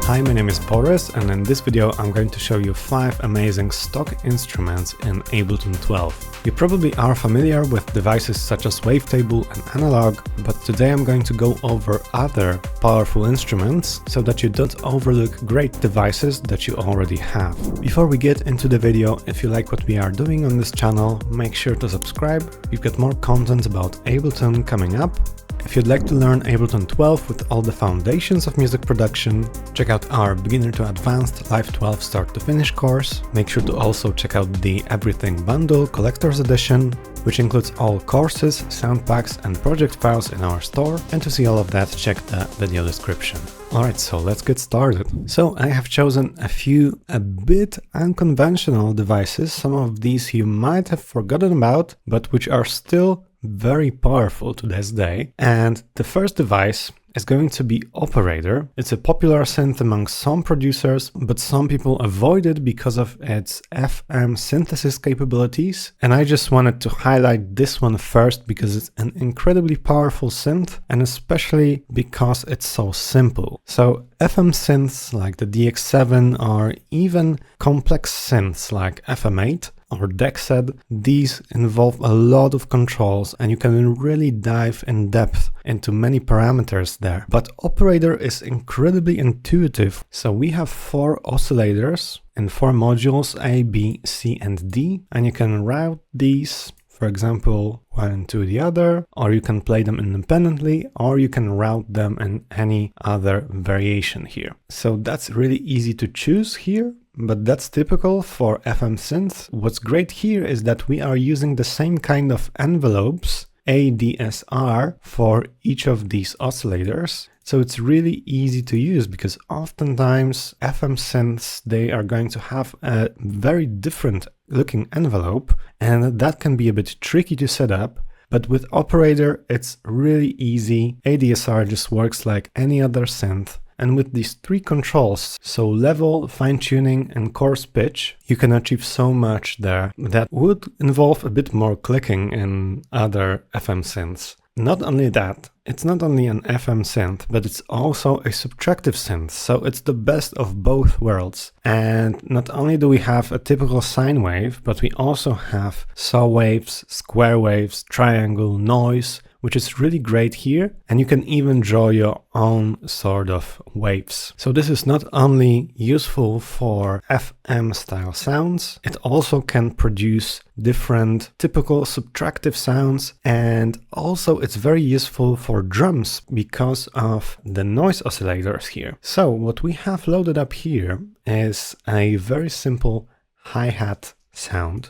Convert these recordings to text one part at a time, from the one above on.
Hi, my name is Borys, and in this video I'm going to show you 5 amazing stock instruments in Ableton 12. You probably are familiar with devices such as wavetable and analog, but today I'm going to go over other powerful instruments so that you don't overlook great devices that you already have. Before we get into the video, if you like what we are doing on this channel, make sure to subscribe. We've got more content about Ableton coming up. If you'd like to learn Ableton 12 with all the foundations of music production, check out our Beginner to Advanced Live 12 Start to Finish course. Make sure to also check out the Everything Bundle Collector's Edition, which includes all courses, sound packs and project files in our store. And to see all of that, check the video description. Alright, so let's get started. So I have chosen a few a bit unconventional devices. Some of these you might have forgotten about, but which are still very powerful to this day. And the first device is going to be Operator. It's a popular synth among some producers, but some people avoid it because of its FM synthesis capabilities. And I just wanted to highlight this one first because it's an incredibly powerful synth, and especially because it's so simple. So FM synths like the DX7 or even complex synths like FM8 or DEXED, these involve a lot of controls and you can really dive in depth into many parameters there. But Operator is incredibly intuitive. So we have 4 oscillators and 4 modules A, B, C and D, and you can route these, for example, one to the other, or you can play them independently, or you can route them in any other variation here. So that's really easy to choose here. But that's typical for FM synths. What's great here is that we are using the same kind of envelopes, ADSR, for each of these oscillators. So it's really easy to use because oftentimes FM synths, they are going to have a very different looking envelope, and that can be a bit tricky to set up. But with Operator, it's really easy. ADSR just works like any other synth. And with these 3 controls, so level, fine-tuning and coarse pitch, you can achieve so much there that would involve a bit more clicking in other FM synths. Not only that, it's not only an FM synth, but it's also a subtractive synth, so it's the best of both worlds. And not only do we have a typical sine wave, but we also have saw waves, square waves, triangle, noise, which is really great here, and you can even draw your own sort of waves. So this is not only useful for FM style sounds, it also can produce different typical subtractive sounds, and also it's very useful for drums because of the noise oscillators here. So what we have loaded up here is a very simple hi-hat sound.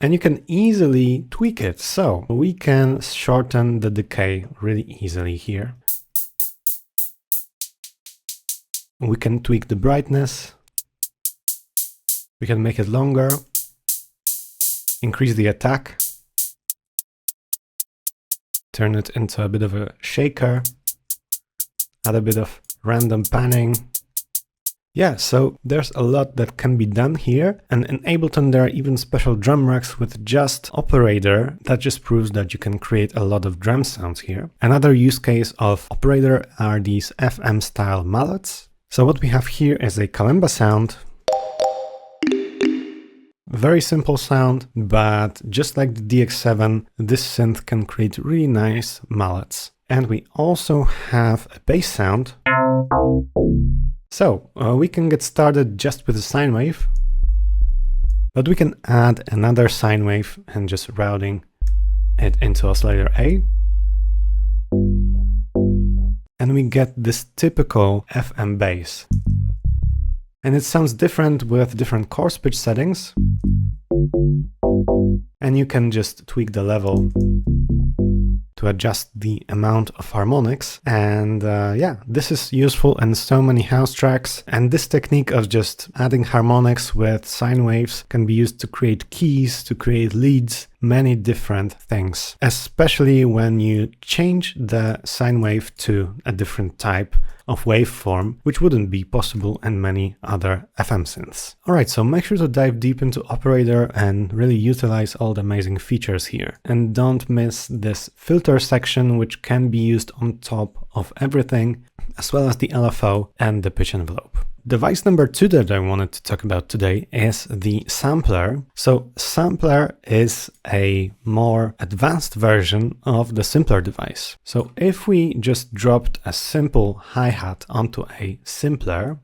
And you can easily tweak it, so we can shorten the decay really easily here. We can tweak the brightness. We can make it longer, increase the attack, turn it into a bit of a shaker, add a bit of random panning. Yeah, so there's a lot that can be done here, and in Ableton there are even special drum racks with just Operator. That just proves that you can create a lot of drum sounds here. Another use case of Operator are these FM style mallets. So what we have here is a kalimba sound. Very simple sound, but just like the DX7, this synth can create really nice mallets. And we also have a bass sound. So we can get started just with a sine wave, but we can add another sine wave and just routing it into oscillator A. And we get this typical FM bass. And it sounds different with different coarse pitch settings. And you can just tweak the level to adjust the amount of harmonics. And yeah, this is useful in so many house tracks. And this technique of just adding harmonics with sine waves can be used to create keys, to create leads, many different things, especially when you change the sine wave to a different type of waveform, which wouldn't be possible in many other FM synths. Alright, so make sure to dive deep into Operator and really utilize all the amazing features here. And don't miss this filter section, which can be used on top of everything. as well as the LFO and the pitch envelope. Device number 2 that I wanted to talk about today is the sampler. So sampler is a more advanced version of the simpler device. So if we just dropped a simple hi-hat onto a simpler,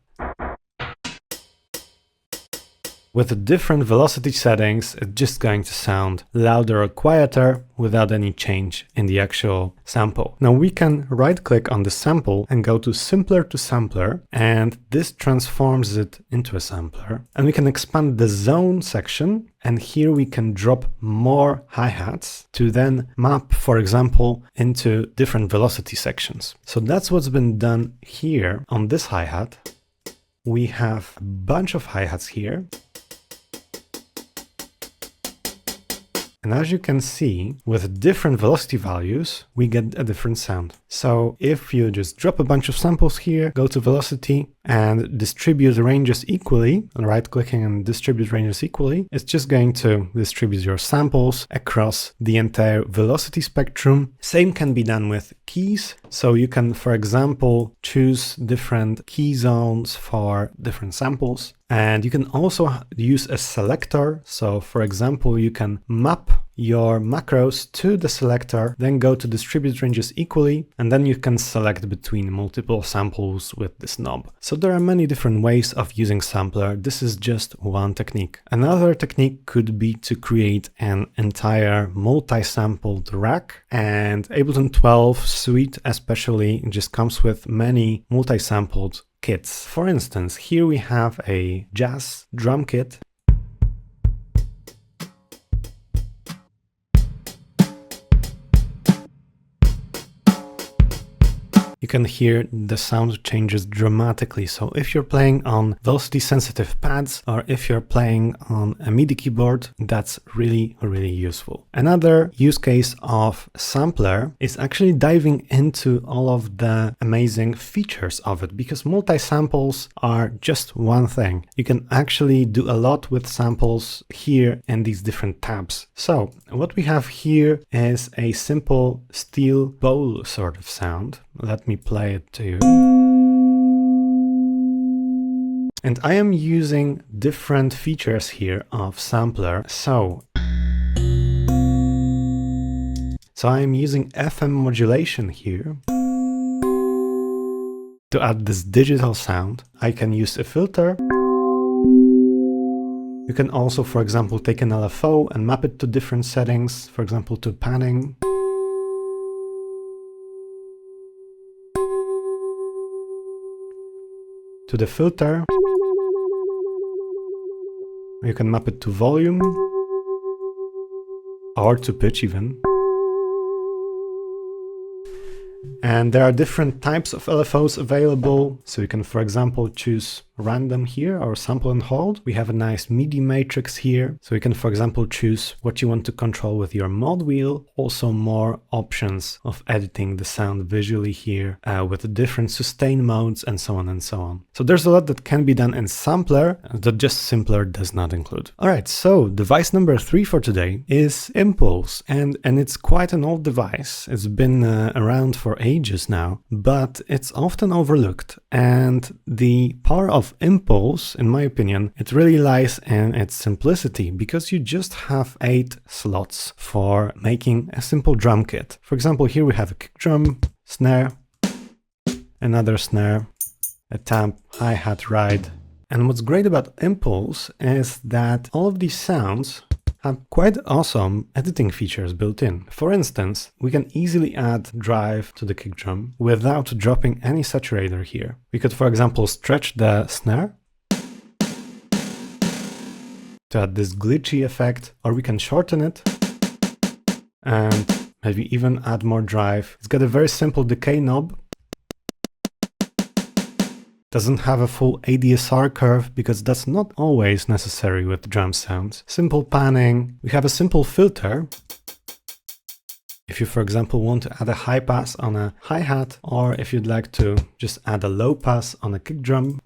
with different velocity settings, it's just going to sound louder or quieter without any change in the actual sample. Now we can right click on the sample and go to simpler to sampler, and this transforms it into a sampler. And we can expand the zone section, and here we can drop more hi-hats to then map, for example, into different velocity sections. So that's what's been done here on this hi-hat. We have a bunch of hi-hats here. And as you can see, with different velocity values, we get a different sound. So if you just drop a bunch of samples here, go to velocity and distribute ranges equally, and right-clicking and distribute ranges equally, it's just going to distribute your samples across the entire velocity spectrum. Same can be done with keys. So you can, for example, choose different key zones for different samples. And you can also use a selector. So for example, you can map your macros to the selector, then go to distribute ranges equally, and then you can select between multiple samples with this knob. So there are many different ways of using sampler. This is just one technique. Another technique could be to create an entire multi-sampled rack, and Ableton 12 suite especially just comes with many multi-sampled kits. For instance, here we have a jazz drum kit. You can hear the sound changes dramatically. So if you're playing on velocity sensitive pads, or if you're playing on a MIDI keyboard, that's really, really useful. Another use case of sampler is actually diving into all of the amazing features of it, because multi-samples are just one thing. You can actually do a lot with samples here in these different tabs. So what we have here is a simple steel bowl sort of sound. Let me play it to you. And I am using different features here of sampler. So I am using FM modulation here. To add this digital sound, I can use a filter. You can also, for example, take an LFO and map it to different settings, for example, to panning. To the filter. You can map it to volume or to pitch even. And there are different types of LFOs available. So you can, for example, choose random here or sample and hold. We have a nice MIDI matrix here. So you can, for example, choose what you want to control with your mod wheel. Also more options of editing the sound visually here with different sustain modes and so on and so on. So there's a lot that can be done in sampler that just simpler does not include. All right, so device number 3 for today is Impulse. And it's quite an old device. It's been around for ages now, but it's often overlooked. And the power of Impulse, in my opinion, it really lies in its simplicity, because you just have 8 slots for making a simple drum kit. For example, here we have a kick drum, snare, another snare, a tap, hi-hat, ride. And what's great about Impulse is that all of these sounds have quite awesome editing features built in. For instance, we can easily add drive to the kick drum without dropping any saturator here. We could, for example, stretch the snare to add this glitchy effect, or we can shorten it and maybe even add more drive. It's got a very simple decay knob. Doesn't have a full ADSR curve, because that's not always necessary with drum sounds. Simple panning. We have a simple filter. If you, for example, want to add a high pass on a hi-hat, or if you'd like to just add a low pass on a kick drum.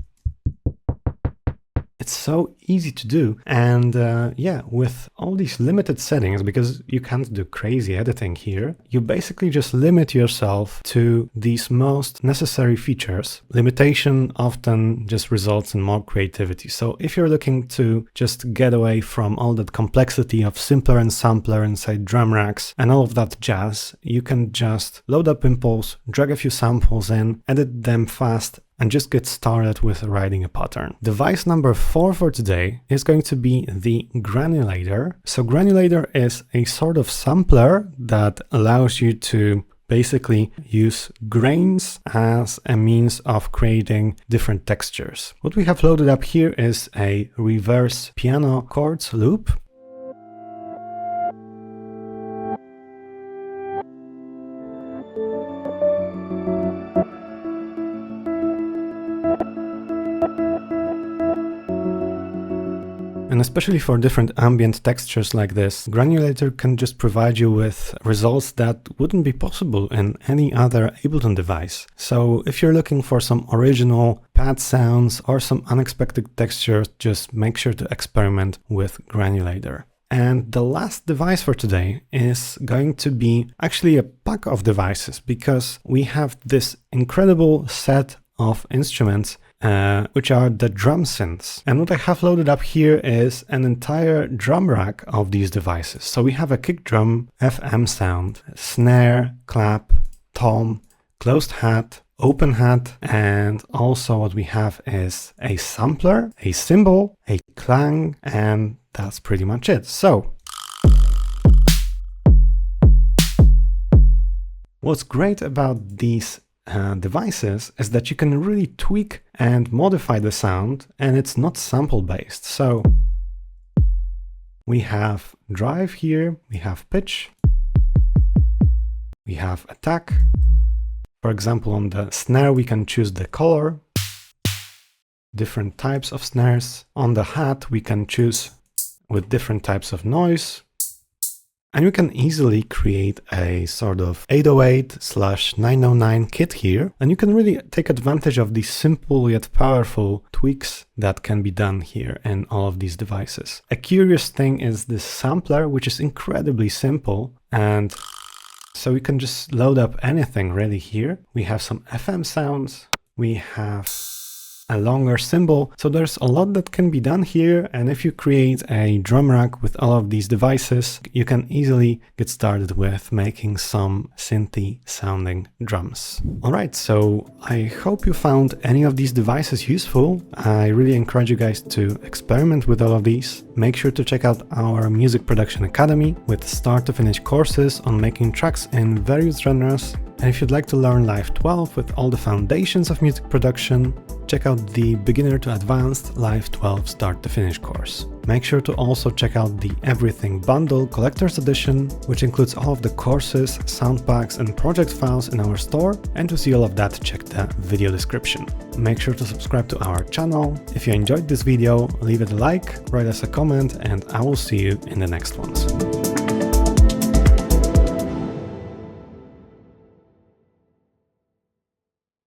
It's so easy to do. And yeah, with all these limited settings, because you can't do crazy editing here, you basically just limit yourself to these most necessary features. Limitation often just results in more creativity. So if you're looking to just get away from all that complexity of simpler and sampler inside drum racks and all of that jazz, you can just load up Impulse, drag a few samples in, edit them fast, and just get started with writing a pattern. Device number 4 for today is going to be the Granulator. So Granulator is a sort of sampler that allows you to basically use grains as a means of creating different textures. What we have loaded up here is a reverse piano chords loop. And especially for different ambient textures like this, Granulator can just provide you with results that wouldn't be possible in any other Ableton device. So if you're looking for some original pad sounds or some unexpected textures, just make sure to experiment with Granulator. And the last device for today is going to be actually a pack of devices, because we have this incredible set of instruments which are the Drum Synths. And what I have loaded up here is an entire drum rack of these devices. So we have a kick drum, FM sound, snare, clap, tom, closed hat, open hat, and also what we have is a sampler, a cymbal, a clang, and that's pretty much it. So what's great about these devices is that you can really tweak and modify the sound, and it's not sample based. So we have drive here, we have pitch, we have attack. For example, on the snare we can choose the color, different types of snares. On the hat we can choose with different types of noise. And you can easily create a sort of 808/909 kit here, and you can really take advantage of these simple yet powerful tweaks that can be done here in all of these devices. A curious thing is this sampler, which is incredibly simple, and so we can just load up anything really here. We have some FM sounds, we have a longer cymbal. So there's a lot that can be done here, and if you create a drum rack with all of these devices, you can easily get started with making some synthy sounding drums. Alright, so I hope you found any of these devices useful. I really encourage you guys to experiment with all of these. Make sure to check out our Music Production Academy with start to finish courses on making tracks in various genres. And if you'd like to learn Live 12 with all the foundations of music production, check out the Beginner to Advanced Live 12 Start to Finish course. Make sure to also check out the Everything Bundle Collector's Edition, which includes all of the courses, sound packs and project files in our store, and to see all of that, check the video description. Make sure to subscribe to our channel. If you enjoyed this video, leave it a like, write us a comment, and I will see you in the next ones.